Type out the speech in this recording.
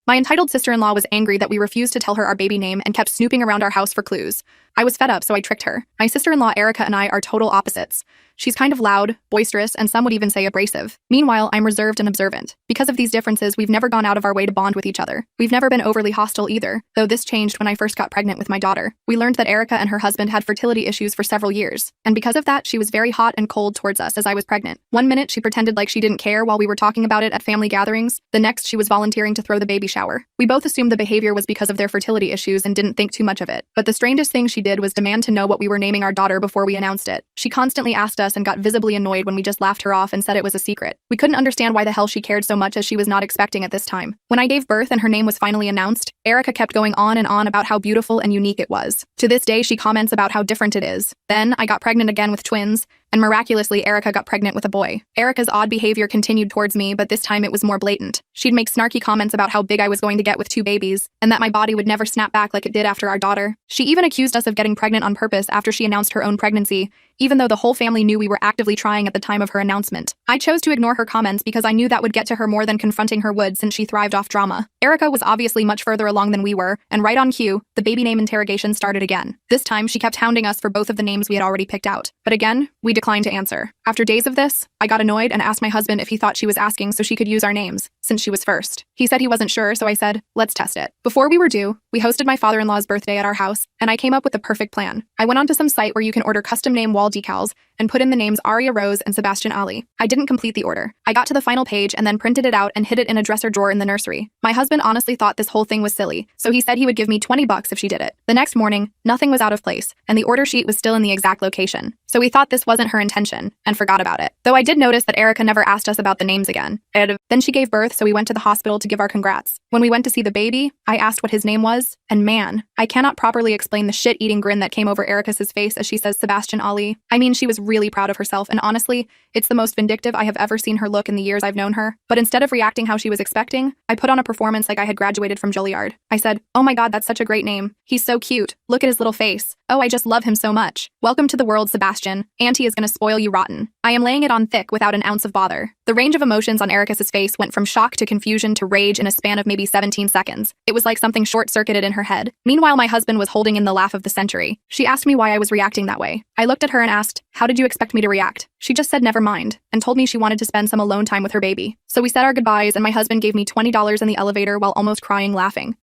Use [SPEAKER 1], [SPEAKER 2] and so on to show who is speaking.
[SPEAKER 1] My entitled sister-in-law was angry that we refused to tell her our baby name and kept snooping around our house for clues. I was fed up, so I tricked her. My sister-in-law Erica and I are total opposites. She's kind of loud, boisterous, and some would even say abrasive. Meanwhile, I'm reserved and observant. Because of these differences, we've never gone out of our way to bond with each other. We've never been overly hostile either, though this changed when I first got pregnant with my daughter. We learned that Erica and her husband had fertility issues for several years, and because of that, she was very hot and cold towards us as I was pregnant. One minute, she pretended like she didn't care while we were talking about it at family gatherings. The next, she was volunteering to throw the baby shower. We both assumed the behavior was because of their fertility issues and didn't think too much of it. But the strangest thing she did was demand to know what we were naming our daughter before we announced it. She constantly asked us and got visibly annoyed when we just laughed her off and said it was a secret. We couldn't understand why the hell she cared so much, as she was not expecting at this time. When I gave birth and her name was finally announced, Erica kept going on and on about how beautiful and unique it was. To this day, she comments about how different it is. Then, I got pregnant again with twins, and miraculously, Erica got pregnant with a boy. Erica's odd behavior continued towards me, but this time it was more blatant. She'd make snarky comments about how big I was going to get with 2 babies, and that my body would never snap back like it did after our daughter. She even accused us of getting pregnant on purpose after she announced her own pregnancy, even though the whole family knew we were actively trying at the time of her announcement. I chose to ignore her comments because I knew that would get to her more than confronting her would, since she thrived off drama. Erica was obviously much further along than we were, and right on cue, the baby name interrogation started again. This time, she kept hounding us for both of the names we had already picked out. But again, we declined to answer. After days of this, I got annoyed and asked my husband if he thought she was asking so she could use our names, since she was first. He said he wasn't sure, so I said, let's test it. Before we were due, we hosted my father-in-law's birthday at our house, and I came up with the perfect plan. I went onto some site where you can order custom name wall decals and put in the names Aria Rose and Sebastian Ali. I didn't complete the order. I got to the final page and then printed it out and hid it in a dresser drawer in the nursery. My husband honestly thought this whole thing was silly, so he said he would give me $20 if she did it. The next morning, nothing was out of place, and the order sheet was still in the exact location. So we thought this wasn't her intention, and forgot about it. Though I did notice that Erica never asked us about the names again. Then she gave birth, so we went to the hospital to give our congrats. When we went to see the baby, I asked what his name was, and man, I cannot properly explain the shit-eating grin that came over Erica's face as she says Sebastian Ali. I mean, she was really proud of herself, and honestly, it's the most vindictive I have ever seen her look in the years I've known her. But instead of reacting how she was expecting, I put on a performance like I had graduated from Juilliard. I said, oh my god, that's such a great name. He's so cute. Look at his little face. Oh, I just love him so much. Welcome to the world, Sebastian. Auntie is gonna spoil you rotten. I am laying it on thick without an ounce of bother. The range of emotions on Erica's face went from shock to confusion to rage in a span of maybe 17 seconds. It was like something short-circuited in her head. Meanwhile, my husband was holding in the laugh of the century. She asked me why I was reacting that way. I looked at her and asked, how did you expect me to react? She just said never mind, and told me she wanted to spend some alone time with her baby. So we said our goodbyes, and my husband gave me $20 in the elevator while almost crying laughing.